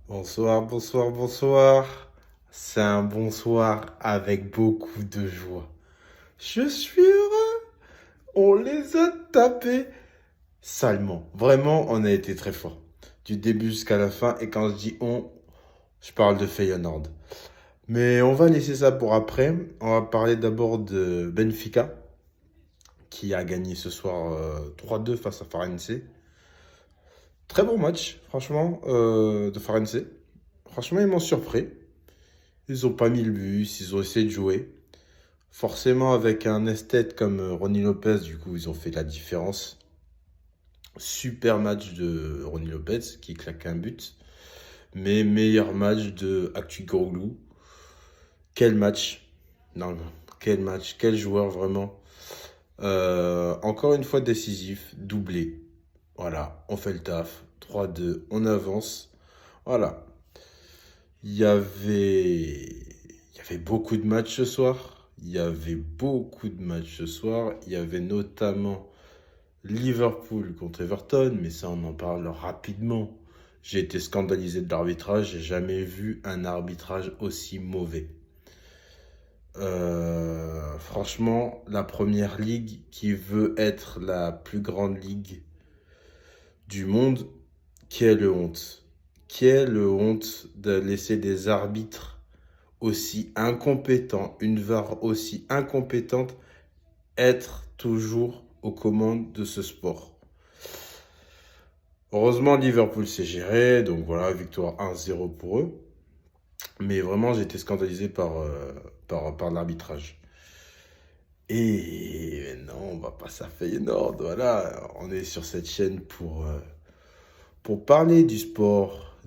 Bonsoir, bonsoir, bonsoir. C'est un bonsoir avec beaucoup de joie. Je suis heureux. On les a tapés salement. Vraiment, on a été très fort. Du début jusqu'à la fin. Et quand je dis on, je parle de Feyenoord. Mais on va laisser ça pour après. On va parler d'abord de Benfica, qui a gagné ce soir 3-2 face à Farense. Très bon match, franchement, de Farense. Franchement, ils m'ont surpris. Ils ont pas mis le bus, ils ont essayé de jouer. Forcément, avec un esthète comme Ronny Lopez, du coup, ils ont fait la différence. Super match de Ronny Lopez qui claque un but. Mais meilleur match de Akçigoglu. Quel match! Non, quel match, quel joueur vraiment. Encore une fois décisif, doublé. Voilà, on fait le taf. 3-2, on avance. Voilà. Il y avait beaucoup de matchs ce soir. Il y avait beaucoup de matchs ce soir. Il y avait notamment Liverpool contre Everton, mais ça, on en parle rapidement. J'ai été scandalisé de l'arbitrage. J'ai jamais vu un arbitrage aussi mauvais. Franchement, la première ligue qui veut être la plus grande ligue du monde, quelle honte. Quelle honte de laisser des arbitres aussi incompétents, une VAR aussi incompétente, être toujours aux commandes de ce sport. Heureusement, Liverpool s'est géré, donc voilà, victoire 1-0 pour eux. Mais vraiment, j'ai été scandalisé par l'arbitrage. Et non, on va pas à Feyenoord, voilà, on est sur cette chaîne pour parler du sport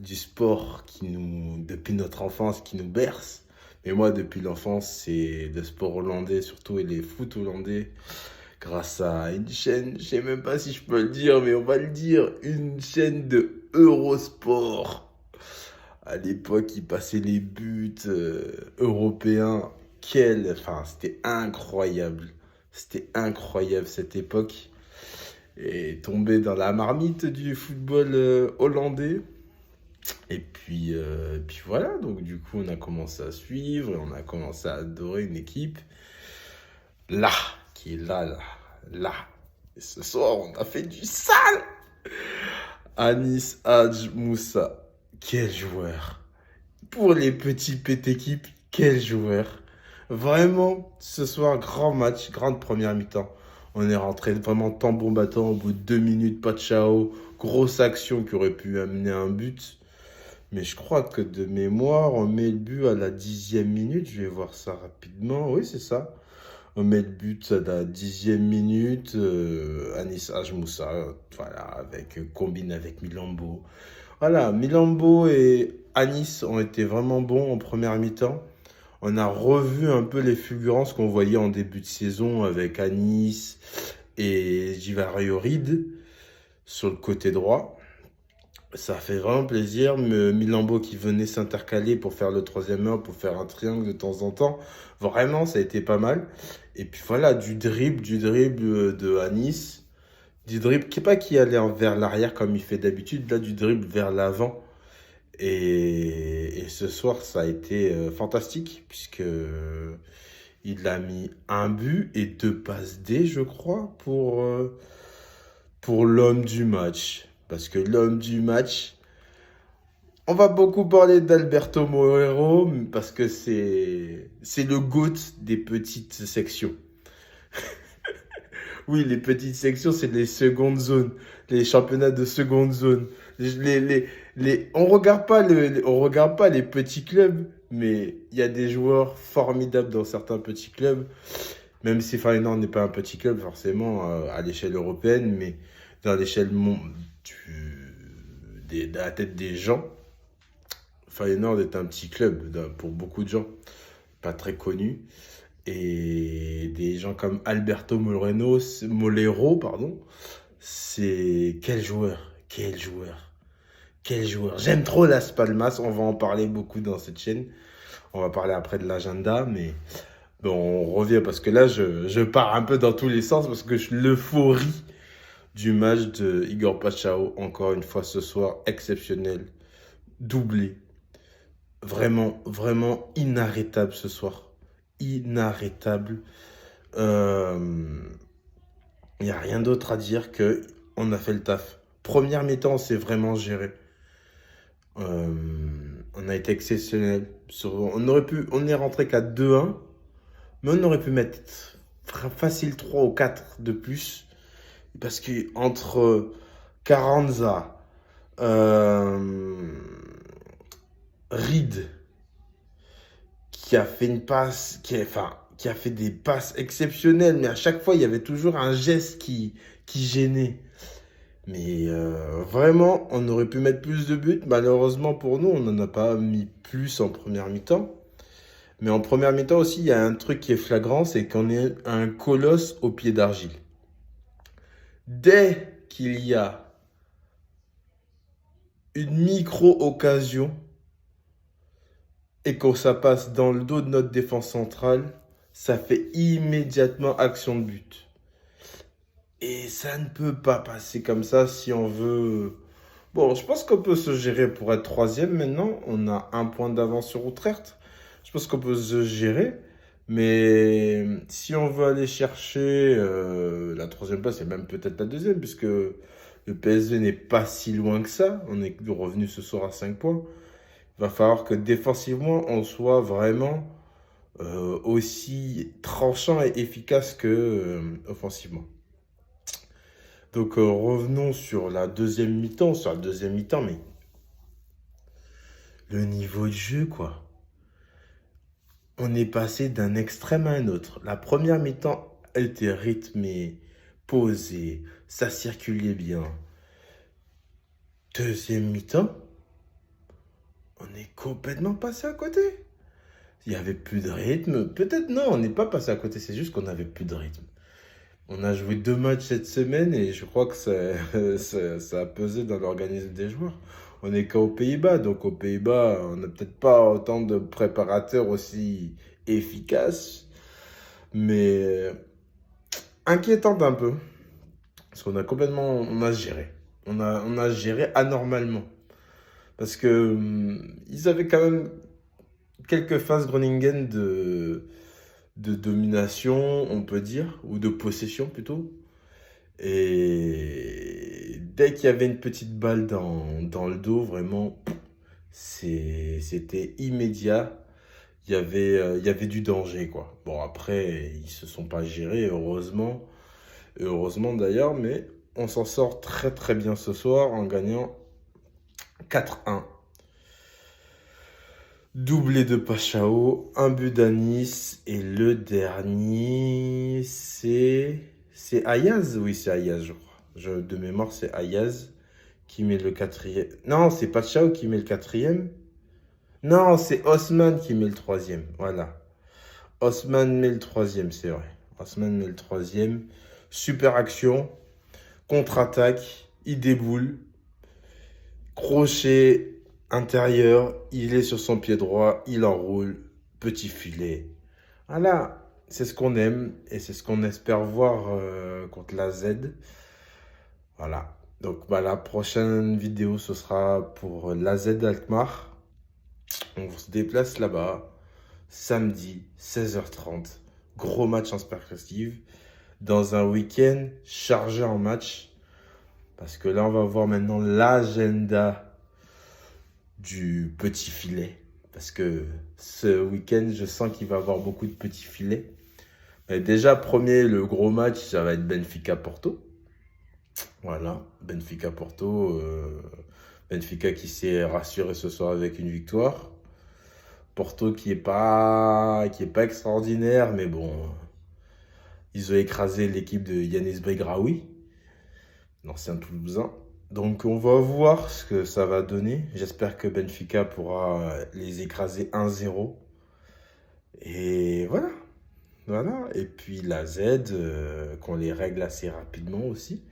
qui nous, depuis notre enfance, qui nous berce. Mais moi, depuis l'enfance, c'est le sport hollandais, surtout, et les foot hollandais, grâce à une chaîne, je sais même pas si je peux le dire, mais on va le dire, une chaîne de Eurosport. À l'époque, ils passaient les buts européens. Enfin, c'était incroyable. C'était incroyable cette époque. Et tomber dans la marmite du football hollandais. Et puis voilà, donc du coup on a commencé à suivre, et on a commencé à adorer une équipe là, qui est là. Et ce soir on a fait du sale. Anis Hadj Moussa, quel joueur. Pour les petits équipes, quel joueur. Vraiment, ce soir, grand match, grande première mi-temps. On est rentré vraiment tambour battant au bout de 2 minutes, pas de chao. Grosse action qui aurait pu amener un but. Mais je crois que de mémoire, on met le but à la 10e minute. Je vais voir ça rapidement. Oui, c'est ça. On met le but à la 10e minute. Anis Ajmoussa, voilà, combine avec Milambo. Voilà, Milambo et Anis ont été vraiment bons en première mi-temps. On a revu un peu les fulgurances qu'on voyait en début de saison avec Anis et Djivariorid sur le côté droit. Ça fait vraiment plaisir. Milambo qui venait s'intercaler pour faire le troisième heure, pour faire un triangle de temps en temps. Vraiment, ça a été pas mal. Et puis voilà, du dribble de Anis. Du dribble qui pas qui allait vers l'arrière comme il fait d'habitude. Là, du dribble vers l'avant. Et ce soir, ça a été fantastique, puisque il a mis un but et 2 passes D, je crois, pour l'homme du match. Parce que l'homme du match, on va beaucoup parler d'Alberto Moreiro, parce que c'est le GOAT des petites sections. Oui, les petites sections, c'est les secondes zones, les championnats de seconde zone. On regarde pas les petits clubs, mais il y a des joueurs formidables dans certains petits clubs. Même si Feyenoord n'est pas un petit club, forcément, à l'échelle européenne, mais dans l'échelle de la tête des gens, Feyenoord est un petit club pour beaucoup de gens, pas très connu. Et des gens comme Alberto Molero, pardon, c'est quel joueur. J'aime trop Las Palmas, on va en parler beaucoup dans cette chaîne. On va parler après de l'agenda, mais bon, on revient parce que là, je pars un peu dans tous les sens parce que l'euphorie du match de Igor Pachao, encore une fois ce soir, exceptionnel. doublé. Vraiment, vraiment inarrêtable ce soir. Inarrêtable. Il n'y a rien d'autre à dire que on a fait le taf. Première mi-temps, on s'est vraiment géré. On a été exceptionnel. On est rentré qu'à 2-1, mais on aurait pu mettre facile 3 ou 4 de plus. Parce que entre Carranza, Reed, qui a fait une passe, qui a fait des passes exceptionnelles, mais à chaque fois, il y avait toujours un geste qui gênait. Mais vraiment, on aurait pu mettre plus de buts. Malheureusement pour nous, on n'en a pas mis plus en première mi-temps. Mais en première mi-temps aussi, il y a un truc qui est flagrant, c'est qu'on est un colosse au pied d'argile. Dès qu'il y a une micro-occasion et que ça passe dans le dos de notre défense centrale, ça fait immédiatement action de but. Et ça ne peut pas passer comme ça si on veut... Bon, je pense qu'on peut se gérer pour être troisième maintenant. On a un point d'avance sur Utrecht. Je pense qu'on peut se gérer. Mais si on veut aller chercher la troisième place, et même peut-être la deuxième, puisque le PSV n'est pas si loin que ça. On est revenu ce soir à 5 points. Il va falloir que défensivement, on soit vraiment aussi tranchant et efficace que offensivement. Donc revenons sur la deuxième mi-temps. Mais le niveau de jeu, quoi. On est passé d'un extrême à un autre. La première mi-temps, elle était rythmée, posée, ça circulait bien. Deuxième mi-temps, on est complètement passé à côté. Il n'y avait plus de rythme. Peut-être non, on n'est pas passé à côté, c'est juste qu'on n'avait plus de rythme. On a joué 2 matchs cette semaine et je crois que ça a pesé dans l'organisme des joueurs. On n'est qu'aux Pays-Bas, donc aux Pays-Bas, on n'a peut-être pas autant de préparateurs aussi efficaces, mais inquiétant un peu, parce qu'on a on a géré. On a géré anormalement. Parce que ils avaient quand même quelques phases Groningen de domination, on peut dire, ou de possession plutôt. Et dès qu'il y avait une petite balle dans le dos, vraiment, c'était immédiat. Il y avait du danger, quoi. Bon, après, ils se sont pas gérés, heureusement. Heureusement d'ailleurs, mais on s'en sort très très bien ce soir en gagnant 4-1. Doublé de Pachao, un but d'Anis, et le dernier, c'est Ayaz. Oui, c'est Ayaz, je crois. De mémoire, c'est Ayaz qui met le quatrième. Non, c'est Pachao qui met le quatrième. Non, c'est Osman qui met le troisième. Voilà. Osman met le troisième, c'est vrai. Osman met le troisième. Super action. Contre-attaque. Il déboule. Crochet intérieur. Il est sur son pied droit. Il enroule. Petit filet. Voilà. C'est ce qu'on aime. Et c'est ce qu'on espère voir contre la Z. Voilà. Donc la prochaine vidéo, ce sera pour la Z Alkmaar. On se déplace là-bas. Samedi, 16h30. Gros match en perspective. Dans un week-end chargé en match. Parce que là, on va voir maintenant l'agenda du petit filet. Parce que ce week-end, je sens qu'il va y avoir beaucoup de petits filets. Mais déjà, le gros match, ça va être Benfica-Porto. Voilà, Benfica-Porto. Benfica qui s'est rassuré ce soir avec une victoire. Porto qui est pas extraordinaire, mais bon, ils ont écrasé l'équipe de Yanis Begraoui, l'ancien Toulousain. Donc on va voir ce que ça va donner. J'espère que Benfica pourra les écraser 1-0. Et voilà. Voilà. Et puis la Z, qu'on les règle assez rapidement aussi,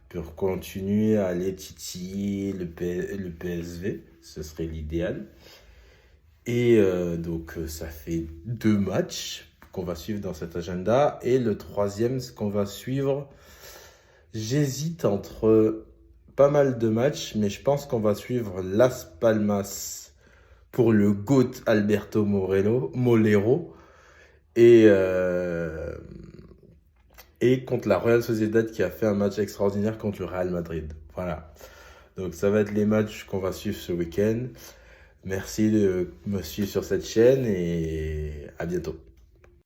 pour continuer à aller titiller le PSV. Ce serait l'idéal. Et donc, ça fait 2 matchs qu'on va suivre dans cet agenda. Et le troisième, ce qu'on va suivre, j'hésite entre pas mal de matchs, mais je pense qu'on va suivre Las Palmas pour le GOAT Alberto Molero et, euh, et contre la Real Sociedad qui a fait un match extraordinaire contre le Real Madrid. Voilà. Donc ça va être les matchs qu'on va suivre ce week-end. Merci de me suivre sur cette chaîne et à bientôt.